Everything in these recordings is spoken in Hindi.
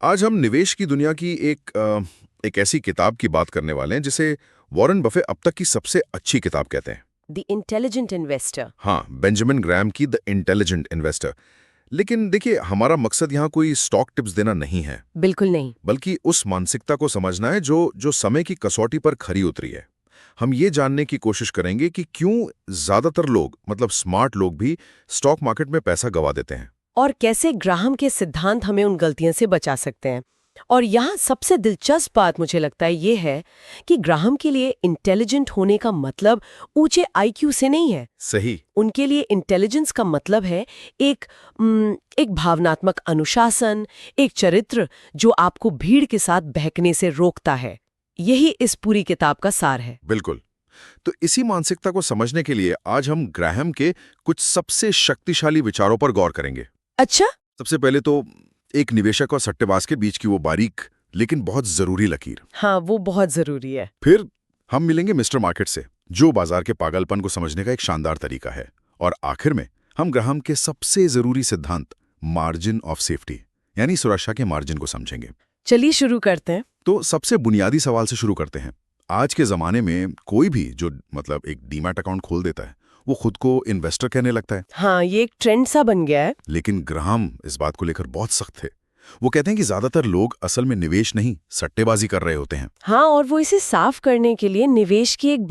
आज हम निवेश की दुनिया की एक ऐसी किताब की बात करने वाले हैं जिसे वॉरेन बफे अब तक की सबसे अच्छी किताब कहते हैं। The intelligent investor. हाँ, बेंजामिन ग्रैम की द इंटेलिजेंट इन्वेस्टर। लेकिन देखिए, हमारा मकसद यहाँ कोई स्टॉक टिप्स देना नहीं है, बिल्कुल नहीं। बल्कि उस मानसिकता को समझना है जो समय की कसौटी पर खरी उतरी है। हम ये जानने की कोशिश करेंगे कि क्यों ज्यादातर लोग, मतलब स्मार्ट लोग भी, स्टॉक मार्केट में पैसा गंवा देते हैं। और कैसे ग्राहम के सिद्धांत हमें उन गलतियों से बचा सकते हैं। और यहाँ सबसे दिलचस्प बात मुझे लगता है ये है कि ग्राहम के लिए इंटेलिजेंट होने का मतलब ऊंचे आईक्यू से नहीं है। सही। उनके लिए इंटेलिजेंस का मतलब है एक भावनात्मक अनुशासन, एक चरित्र जो आपको भीड़ के साथ बहकने से रोकता है। यही इस पूरी किताब का सार है। बिल्कुल। तो इसी मानसिकता को समझने के लिए आज हम ग्राहम के कुछ सबसे शक्तिशाली विचारों पर गौर करेंगे। अच्छा। सबसे पहले तो एक निवेशक और सट्टेबाज के बीच की वो बारीक लेकिन बहुत जरूरी लकीर। हाँ, वो बहुत जरूरी है। फिर हम मिलेंगे मिस्टर मार्केट से, जो बाजार के पागलपन को समझने का एक शानदार तरीका है। और आखिर में हम ग्राहम के सबसे जरूरी सिद्धांत, मार्जिन ऑफ सेफ्टी, यानी सुरक्षा के मार्जिन को समझेंगे। चलिए शुरू करते हैं। तो सबसे बुनियादी सवाल से शुरू करते हैं। आज के जमाने में कोई भी जो एक डीमैट अकाउंट खोल देता है, वो खुद को इन्वेस्टर कहने लगता है। हाँ, ये एक ट्रेंड सा बन गया है। लेकिन ग्राहम इस बात को लेकर बहुत सख्त थे। वो कहते हैं कि ज्यादातर लोग असल में निवेश नहीं, सट्टेबाजी कर रहे होते हैं। हाँ, और वो इसे साफ करने के लिए निवेश की एक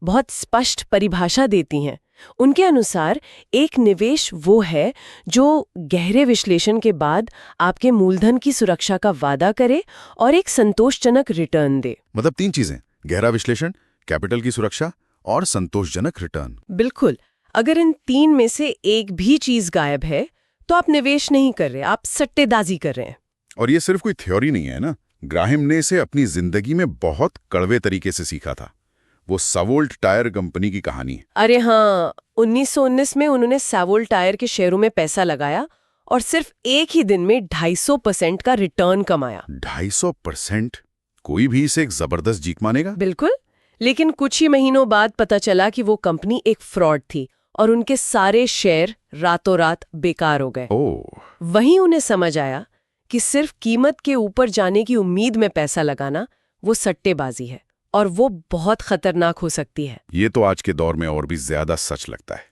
बहुत स्पष्ट परिभाषा देती हैं। उनके अनुसार एक निवेश वो है जो गहरे विश्लेषण के बाद आपके मूलधन की सुरक्षा का वादा करे और एक संतोषजनक रिटर्न दे। मतलब 3 चीजें: गहरा विश्लेषण, कैपिटल की सुरक्षा और संतोषजनक रिटर्न। बिल्कुल। अगर इन 3 में से एक भी चीज गायब है तो आप निवेश नहीं कर रहे, आप सट्टेबाजी कर रहे हैं। और ये सिर्फ कोई थ्योरी नहीं है ना, ग्राहम ने इसे अपनी जिंदगी में बहुत कड़वे तरीके से सीखा था। वो सावोल्ट टायर कंपनी की कहानी है। अरे हाँ, 1919 में उन्होंने सावोल्ट टायर के शेयरों में पैसा लगाया और सिर्फ एक ही दिन में 250% का रिटर्न कमाया। 250%? कोई भी इसे एक जबरदस्त जीत मानेगा। बिल्कुल। लेकिन कुछ ही महीनों बाद पता चला कि वो कंपनी एक फ्रॉड थी और उनके सारे शेयर रातों रात बेकार हो गए। वहीं उन्हें समझ आया कि सिर्फ कीमत के ऊपर जाने की उम्मीद में पैसा लगाना वो सट्टेबाजी है और वो बहुत खतरनाक हो सकती है। ये तो आज के दौर में और भी ज्यादा सच लगता है,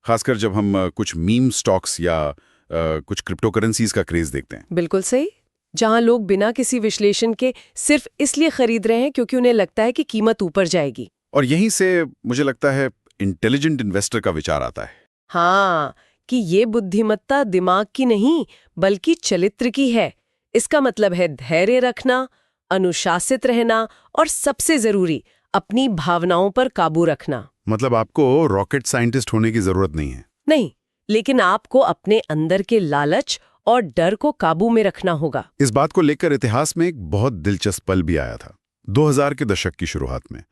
खासकर जब हम कुछ मीम स्टॉक्स या कुछ क्रिप्टो करेंसीज का क्रेज देखते हैं। बिल्कुल सही। जहां लोग बिना किसी विश्लेषण के सिर्फ इसलिए खरीद रहे हैं क्योंकि उन्हें लगता है कि कीमत ऊपर जाएगी। और यहीं से मुझे लगता है इंटेलिजेंट इन्वेस्टर का विचार आता है। हाँ, कि ये बुद्धिमत्ता दिमाग की नहीं बल्कि चरित्र की है। इसका मतलब है धैर्य रखना, अनुशासित रहना और सबसे जरूरी अपनी भावनाओं पर काबू रखना। मतलब आपको रॉकेट साइंटिस्ट होने की जरूरत नहीं है। नहीं, लेकिन आपको अपने अंदर के लालच और डर को काबू में रखना होगा। इस बात को लेकर इतिहास में एक बहुत दिलचस्प पल भी आया था 2000 के दशक की शुरुआत में,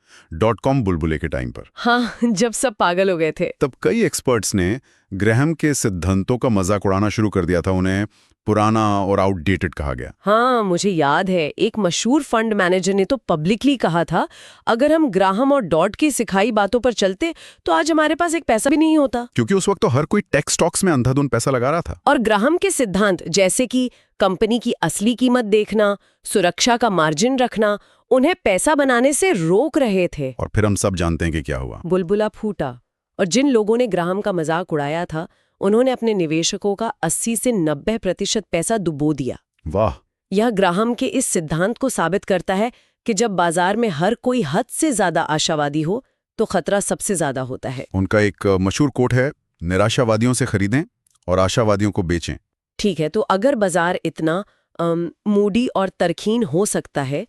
.com बुलबुले के टाइम पर। हाँ, जब सब पागल हो गए थे। तब कई एक्सपर्ट्स ने ग्राहम के सिद्धांतों का मजाक उड़ाना शुरू कर दिया था। उन्हें पुराना और आउटडेटेड कहा गया। हाँ, मुझे याद है एक मशहूर फंड मैनेजर ने तो पब्लिकली कहा था, अगर हम ग्राहम और डॉट की सिखाई बातों पर चलते तो आज हमारे पास एक पैसा भी नहीं होता। क्योंकि उस वक्त तो हर कोई टेक स्टॉक्स में अंधाधुंध पैसा लगा रहा था। और ग्राहम के सिद्धांत जैसे कि कंपनी की असली कीमत देखना, सुरक्षा का मार्जिन रखना, उन्हें पैसा बनाने से रोक रहे थे। और फिर हम सब जानते हैं कि क्या हुआ। बुलबुला फूटा और जिन लोगों ने ग्राहम का मजाक उड़ाया था उन्होंने अपने निवेशकों का 80 से 90% पैसा डुबो दिया। वाह। यह ग्राहम के इस सिद्धांत को साबित करता है कि जब बाजार में हर कोई हद से ज्यादा आशावादी हो तो खतरा सबसे ज्यादा होता है। उनका एक मशहूर कोट है, निराशावादियों से खरीदें और आशावादियों को बेचें। ठीक है, तो अगर बाजार इतना मूडी और तरकीन हो सकता है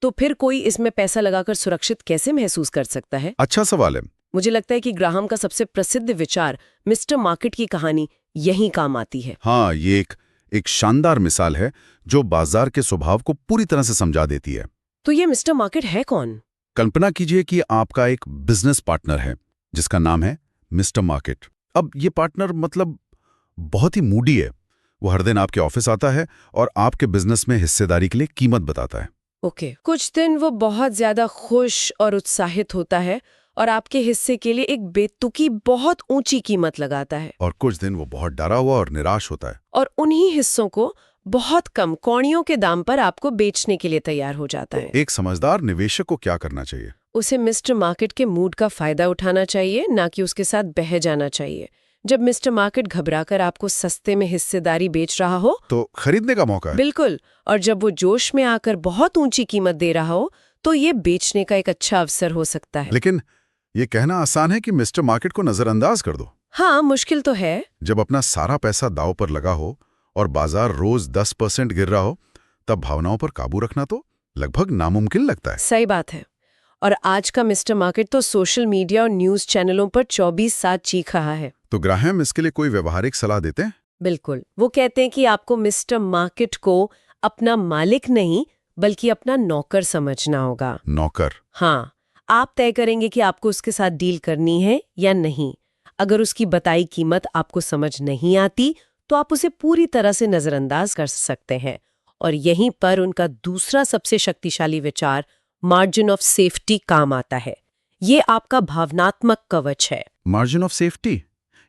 तो फिर कोई इसमें पैसा लगाकर सुरक्षित कैसे महसूस कर सकता है? अच्छा सवाल है। मुझे लगता है कि ग्राहम का सबसे प्रसिद्ध विचार मिस्टर मार्केट की कहानी यहीं काम आती है। हाँ, ये एक शानदार मिसाल है जो बाजार के स्वभाव को पूरी तरह से समझा देती है। तो ये मिस्टर मार्केट है कौन? कल्पना कीजिए कि आपका एक बिजनेस पार्टनर है जिसका नाम है मिस्टर मार्केट। अब ये पार्टनर मतलब बहुत ही मूडी है। वो हर दिन आपके ऑफिस आता है और आपके बिजनेस में हिस्सेदारी के लिए कीमत बताता है। ओके। कुछ दिन वो बहुत ज्यादा खुश और उत्साहित होता है और आपके हिस्से के लिए एक बेतुकी बहुत ऊंची कीमत लगाता है। और कुछ दिन वो बहुत डरा हुआ और निराश होता है। और उन्हीं हिस्सों को बहुत कम कौड़ियों के दाम पर आपको बेचने के लिए तैयार हो जाता है। एक समझदार निवेशक को क्या करना चाहिए? उसे मिस्टर मार्केट के मूड का फायदा उठाना चाहिए, ना कि उसके साथ बह जाना चाहिए। जब मिस्टर मार्केट घबराकर आपको सस्ते में हिस्सेदारी बेच रहा हो तो खरीदने का मौका है। बिल्कुल, और जब वो जोश में आकर बहुत ऊंची कीमत दे रहा हो तो ये बेचने का एक अच्छा अवसर हो सकता है। लेकिन ये कहना आसान है कि मिस्टर मार्केट को नजरअंदाज कर दो। हाँ, मुश्किल तो है। जब अपना सारा पैसा दांव पर लगा हो और बाजार रोज 10% गिर रहा हो, तब भावनाओं पर काबू रखना तो लगभग नामुमकिन लगता है। सही बात है। और आज का मिस्टर मार्केट तो सोशल मीडिया और न्यूज चैनलों पर 24/7 चीख रहा है। तो ग्राहम इसके लिए कोई व्यवहारिक सलाह देते हैं? बिल्कुल, वो कहते हैं कि आपको मिस्टर मार्केट को अपना मालिक नहीं बल्कि अपना नौकर समझना होगा। नौकर? हाँ, आप तय करेंगे कि आपको उसके साथ डील करनी है या नहीं। अगर उसकी बताई कीमत आपको समझ नहीं आती तो आप उसे पूरी तरह से नजरअंदाज कर सकते हैं। और यहीं पर उनका दूसरा सबसे शक्तिशाली विचार मार्जिन ऑफ सेफ्टी काम आता है। ये आपका भावनात्मक कवच है। मार्जिन ऑफ सेफ्टी,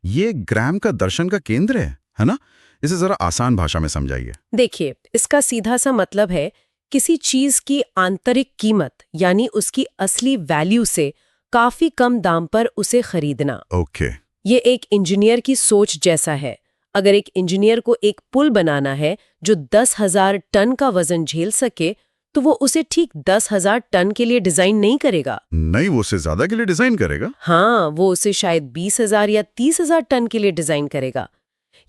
ये ग्राहम का दर्शन का केंद्र है ना? इसे जरा आसान भाषा में समझाइए। देखिए, इसका सीधा सा मतलब है किसी चीज की आंतरिक कीमत यानी उसकी असली वैल्यू से काफी कम दाम पर उसे खरीदना। ओके। ये एक इंजीनियर की सोच जैसा है। अगर एक इंजीनियर को एक पुल बनाना है जो 10,000 टन का वजन झेल सके तो वो उसे ठीक 10,000 टन के लिए डिजाइन नहीं करेगा। नहीं, वो उससे ज्यादा के लिए डिजाइन करेगा। हाँ, वो उसे शायद 20,000 या 30,000 टन के लिए डिजाइन करेगा।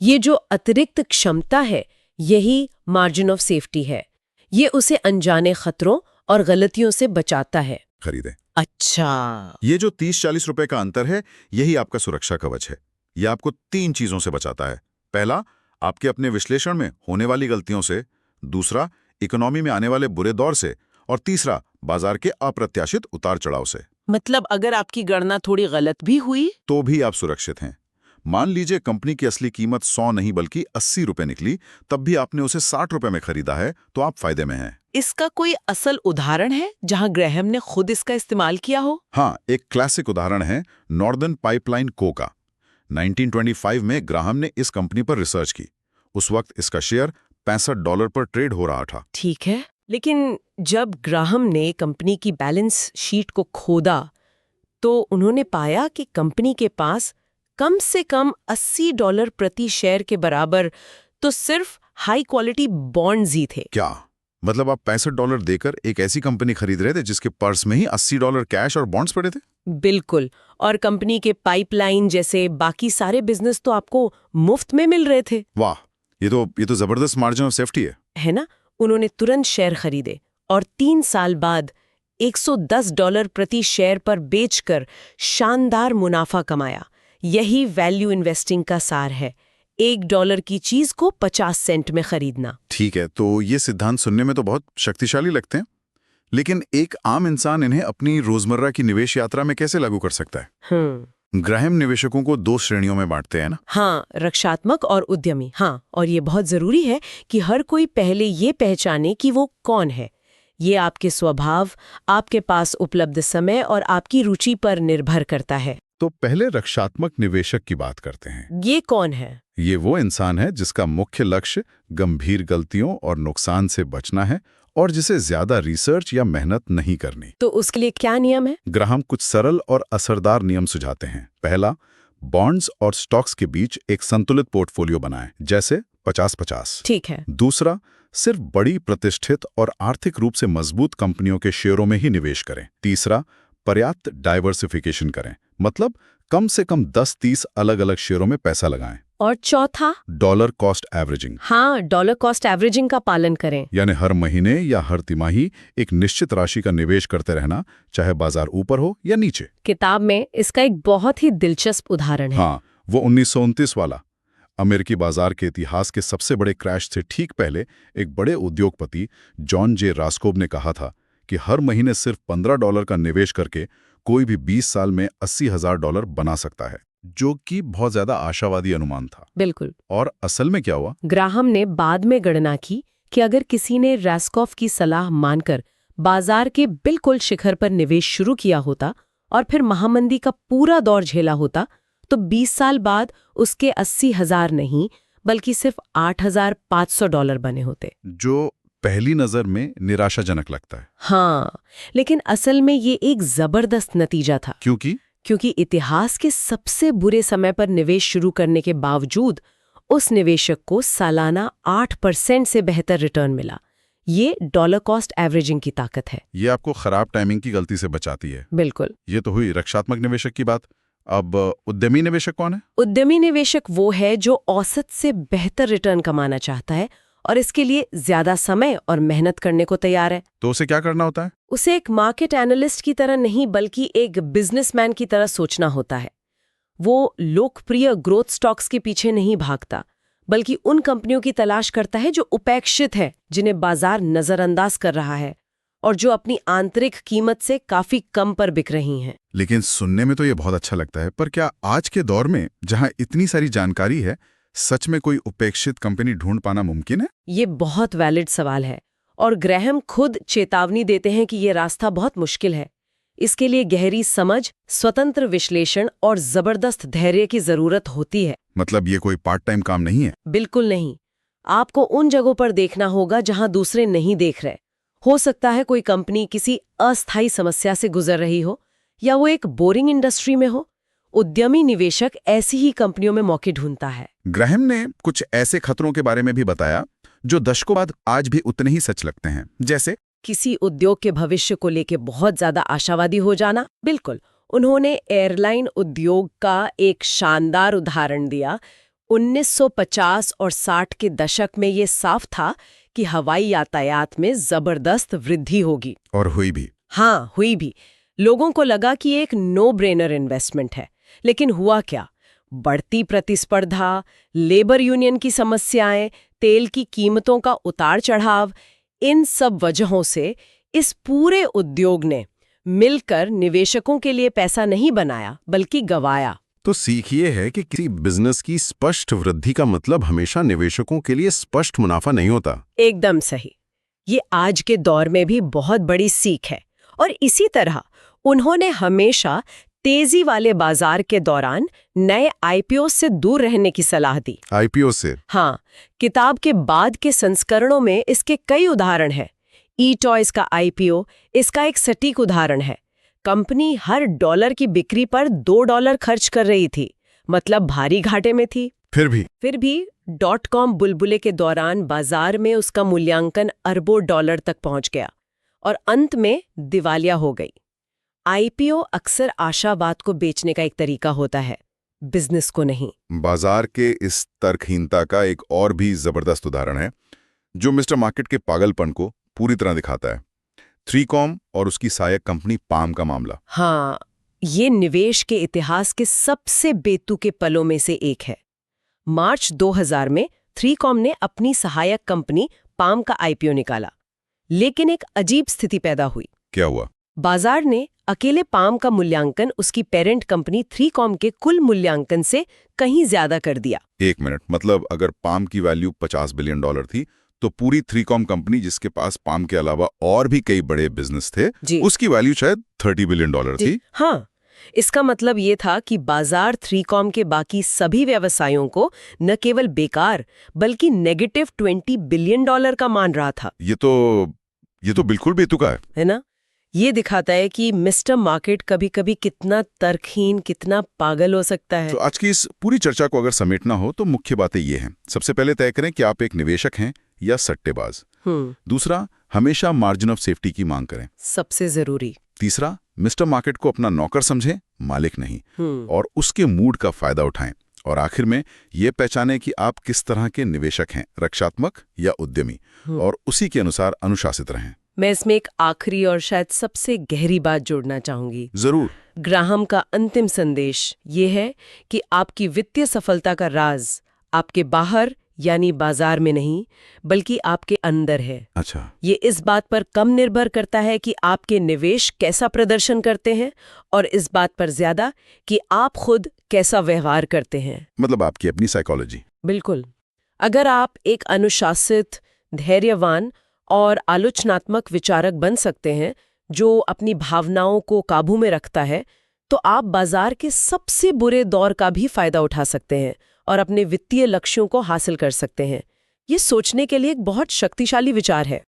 ये जो अतिरिक्त क्षमता है, यही मार्जिन ऑफ सेफ्टी है। ये उसे अनजाने खतरों और गलतियों से बचाता है। खरीदे। अच्छा, ये जो 30-40 रुपए का अंतर है, यही आपका सुरक्षा कवच है। ये आपको 3 चीजों से बचाता है। पहला, आपके अपने विश्लेषण में होने वाली गलतियों से। दूसरा, इकोनॉमी में आने वाले बुरे दौर से। और तीसरा, बाजार के अप्रत्याशित उतार चढ़ाव से। मतलब अगर आपकी गणना थोड़ी गलत भी हुई तो भी आप सुरक्षित हैं। मान लीजिए कंपनी की असली कीमत 100 नहीं बल्कि 80 रुपए निकली, तब भी आपने उसे 60 रुपए में खरीदा है, तो आप फायदे में हैं। इसका कोई असल उदाहरण है जहां ग्राहम ने खुद इसका इस्तेमाल किया हो? हाँ, एक क्लासिक उदाहरण है नॉर्दर्न पाइपलाइन को का। 1925 में ग्राहम ने इस कंपनी पर रिसर्च की। उस वक्त इसका शेयर $65 पर ट्रेड हो रहा था। ठीक है, लेकिन जब ग्राहम ने कंपनी की बैलेंस शीट को खोदा तो उन्होंने पाया कि कंपनी के पास कम से कम $80 प्रति शेयर के बराबर तो सिर्फ हाई क्वालिटी बॉन्ड्स ही थे। क्या मतलब आप $65 देकर एक ऐसी कंपनी खरीद रहे थे जिसके पर्स में ही $80 कैश और बॉन्ड्स पड़े थे? बिल्कुल, और कंपनी के पाइपलाइन जैसे बाकी सारे बिजनेस तो आपको मुफ्त में मिल रहे थे। वाह, ये तो जबरदस्त मार्जिन ऑफ सेफ्टी है ना? उन्होंने तुरंत शेयर खरीदे और 3 साल बाद $110 प्रति शेयर पर बेचकर शानदार मुनाफा कमाया। यही वैल्यू इन्वेस्टिंग का सार है, $1 की चीज को 50 सेंट में खरीदना। ठीक है, तो ये सिद्धांत सुनने में तो बहुत शक्तिशाली लगते हैं, लेकिन एक आम इंसान इन्हें अपनी रोजमर्रा की निवेश यात्रा में कैसे लागू कर सकता है? ग्राहम निवेशकों को 2 श्रेणियों में बांटते हैं ना? हाँ, रक्षात्मक और उद्यमी। हाँ, और ये बहुत जरूरी है कि हर कोई पहले ये पहचाने कि वो कौन है। ये आपके स्वभाव, आपके पास उपलब्ध समय और आपकी रुचि पर निर्भर करता है। तो पहले रक्षात्मक निवेशक की बात करते हैं। ये कौन है? ये वो इंसान है जिसका मुख्य लक्ष्य गंभीर गलतियों और नुकसान से बचना है और जिसे ज्यादा रिसर्च या मेहनत नहीं करनी। तो उसके लिए क्या नियम है? ग्राहम कुछ सरल और असरदार नियम सुझाते हैं। पहला, बॉन्ड्स और स्टॉक्स के बीच एक संतुलित पोर्टफोलियो बनाएं, जैसे 50-50। ठीक है। दूसरा, सिर्फ बड़ी प्रतिष्ठित और आर्थिक रूप से मजबूत कंपनियों के शेयरों में ही निवेश करें। तीसरा, पर्याप्त डाइवर्सिफिकेशन करें, मतलब कम से कम 10-30 अलग-अलग शेयरों में पैसा लगाएं। और चौथा, डॉलर कॉस्ट एवरेजिंग। हाँ, डॉलर कॉस्ट एवरेजिंग का पालन करें। यानी हर महीने या हर तिमाही एक निश्चित राशि का निवेश करते रहना, चाहे बाजार ऊपर हो या नीचे। किताब में इसका एक बहुत ही दिलचस्प उदाहरण है। हाँ, वो 1929 वाला। अमेरिकी बाजार के इतिहास के सबसे बड़े क्रैश से ठीक पहले एक बड़े उद्योगपति जॉन जे रास्कोब ने कहा था कि हर महीने सिर्फ $15 का निवेश करके कोई भी 20 साल में $80,000 बना सकता है, जो कि बहुत ज्यादा आशावादी अनुमान था। बिल्कुल। और असल में क्या हुआ? ग्राहम ने बाद में गणना की कि अगर किसी ने रास्कोफ की सलाह मानकर बाजार के बिल्कुल शिखर पर निवेश शुरू किया होता और फिर महामंदी का पूरा दौर झेला होता, तो 20 साल बाद उसके 80,000 नहीं बल्कि सिर्फ $8,500 बने होते। जो पहली नजर में निराशाजनक लगता है। हाँ, लेकिन असल में ये एक जबरदस्त नतीजा था। क्योंकि इतिहास के सबसे बुरे समय पर निवेश शुरू करने के बावजूद उस निवेशक को सालाना 8% से बेहतर रिटर्न मिला। ये डॉलर कॉस्ट एवरेजिंग की ताकत है। ये आपको खराब टाइमिंग की गलती से बचाती है। बिल्कुल। ये तो हुई रक्षात्मक निवेशक की बात। अब उद्यमी निवेशक कौन है? उद्यमी निवेशक वो है जो औसत से बेहतर रिटर्न कमाना चाहता है और इसके लिए ज्यादा समय और मेहनत करने को तैयार है। तो उसे क्या करना होता है? उसे एक मार्केट एनालिस्ट की तरह नहीं बल्कि एक बिजनेसमैन की तरह सोचना होता है। वो लोकप्रिय ग्रोथ स्टॉक्स के पीछे नहीं भागता, बल्कि उन कंपनियों की तलाश करता है जो उपेक्षित है, जिन्हें बाजार नजरअंदाज कर रहा है और जो अपनी आंतरिक कीमत से काफी कम पर बिक रही हैं। लेकिन सुनने में तो ये बहुत अच्छा लगता है, पर क्या आज के दौर में जहां इतनी सारी जानकारी है, सच में कोई उपेक्षित कंपनी ढूंढ पाना मुमकिन है? ये बहुत वैलिड सवाल है और ग्रैहम खुद चेतावनी देते हैं कि ये रास्ता बहुत मुश्किल है। इसके लिए गहरी समझ, स्वतंत्र विश्लेषण और जबरदस्त धैर्य की जरूरत होती है। मतलब ये कोई पार्ट टाइम काम नहीं है? बिल्कुल नहीं। आपको उन जगहों पर देखना होगा जहां दूसरे नहीं देख रहे। हो सकता है कोई कंपनी किसी अस्थायी समस्या से गुजर रही हो या वो एक बोरिंग इंडस्ट्री में हो। उद्यमी निवेशक ऐसी ही कंपनियों में मौके ढूंढता है। ग्रैहम ने कुछ ऐसे खतरों के बारे में भी बताया जो दशकों बाद आज भी उतने ही सच लगते हैं। जैसे किसी उद्योग के भविष्य को लेकर बहुत ज्यादा आशावादी हो जाना। बिल्कुल, उन्होंने एयरलाइन उद्योग का एक शानदार उदाहरण दिया। 1950 और 60 के दशक में ये साफ था कि हवाई यातायात में जबरदस्त वृद्धि होगी। और हुई भी। हाँ, हुई भी। लोगों को लगा कि एक नो ब्रेनर इन्वेस्टमेंट है, लेकिन हुआ क्या? बढ़ती प्रतिस्पर्धा, लेबर यूनियन की समस्याएं, तेल की कीमतों का उतार चढ़ाव, इन सब वजहों से इस पूरे उद्योग ने मिलकर निवेशकों के लिए पैसा नहीं बनाया बल्कि गंवाया। तो सीख ये है कि किसी बिजनेस की स्पष्ट वृद्धि का मतलब हमेशा निवेशकों के लिए स्पष्ट मुनाफा नहीं होता। एकदम सही। ये आज के दौर में भी बहुत बड़ी सीख है। और इसी तरह उन्होंने हमेशा तेजी वाले बाजार के दौरान नए आईपीओ से दूर रहने की सलाह दी। आईपीओ से? हाँ, किताब के बाद के संस्करणों में इसके कई उदाहरण हैं। ई-टॉयज का आईपीओ इसका एक सटीक उदाहरण है। कंपनी हर डॉलर की बिक्री पर $2 खर्च कर रही थी, मतलब भारी घाटे में थी। फिर भी .com बुलबुले के दौरान बाजार में उसका मूल्यांकन अरबों डॉलर तक पहुंच गया और अंत में दिवालिया हो गई। आईपीओ अक्सर आशावाद को बेचने का एक तरीका होता है, बिजनेस को नहीं। बाजार के इस तर्कहीनता का एक और भी जबरदस्त उदाहरण है जो मिस्टर मार्केट के पागलपन को पूरी तरह दिखाता है। 3Com और उसकी सहायक कंपनी पाम का मामला। हाँ, ये निवेश के इतिहास के सबसे बेतुके पलों में से एक है। मार्च 2000 में 3Com ने अपनी सहायक कंपनी पाम का आईपीओ निकाला, लेकिन एक अजीब स्थिति पैदा हुई। क्या हुआ? बाजार ने अकेले पाम का मूल्यांकन उसकी पेरेंट कंपनी 3Com के कुल मूल्यांकन से कहीं ज्यादा कर दिया। एक मिनट, मतलब अगर पाम की वैल्यू $50 बिलियन थी तो पूरी 3Com कंपनी, जिसके पास पाम के अलावा और भी कई बड़े बिजनेस थे, उसकी वैल्यू शायद $30 बिलियन थी। हाँ, इसका मतलब ये था कि बाजार 3Com के बाकी सभी व्यवसायों को न केवल बेकार बल्कि नेगेटिव $20 बिलियन का मान रहा था। ये तो बिल्कुल बेतुका है ना? ये दिखाता है कि मिस्टर मार्केट कभी-कभी कितना तर्कहीन, कितना पागल हो सकता है। तो आज की इस पूरी चर्चा को अगर समेटना हो तो मुख्य बातें ये हैं। सबसे पहले तय करें कि आप एक निवेशक हैं या सट्टेबाज। दूसरा, हमेशा मार्जिन ऑफ सेफ्टी की मांग करें, सबसे जरूरी। तीसरा, मिस्टर मार्केट को अपना नौकर समझें, मालिक नहीं, और उसके मूड का फायदा उठाएं। और आखिर में ये पहचानें कि आप किस तरह के निवेशक हैं, रक्षात्मक या उद्यमी, और उसी के अनुसार अनुशासित रहें। मैं इसमें एक आखिरी और शायद सबसे गहरी बात जोड़ना चाहूंगी। जरूर। ग्राहम का अंतिम संदेश ये है कि आपकी वित्तीय सफलता का राज आपके बाहर यानी बाजार में नहीं, बल्कि आपके अंदर है। अच्छा। ये इस बात पर कम निर्भर करता है कि आपके निवेश कैसा प्रदर्शन करते हैं और इस बात पर ज्यादा कि आप खुद कैसा व्यवहार करते हैं, मतलब आपकी अपनी साइकोलॉजी। बिल्कुल। अगर आप एक अनुशासित, धैर्यवान और आलोचनात्मक विचारक बन सकते हैं जो अपनी भावनाओं को काबू में रखता है, तो आप बाजार के सबसे बुरे दौर का भी फायदा उठा सकते हैं और अपने वित्तीय लक्ष्यों को हासिल कर सकते हैं। ये सोचने के लिए एक बहुत शक्तिशाली विचार है।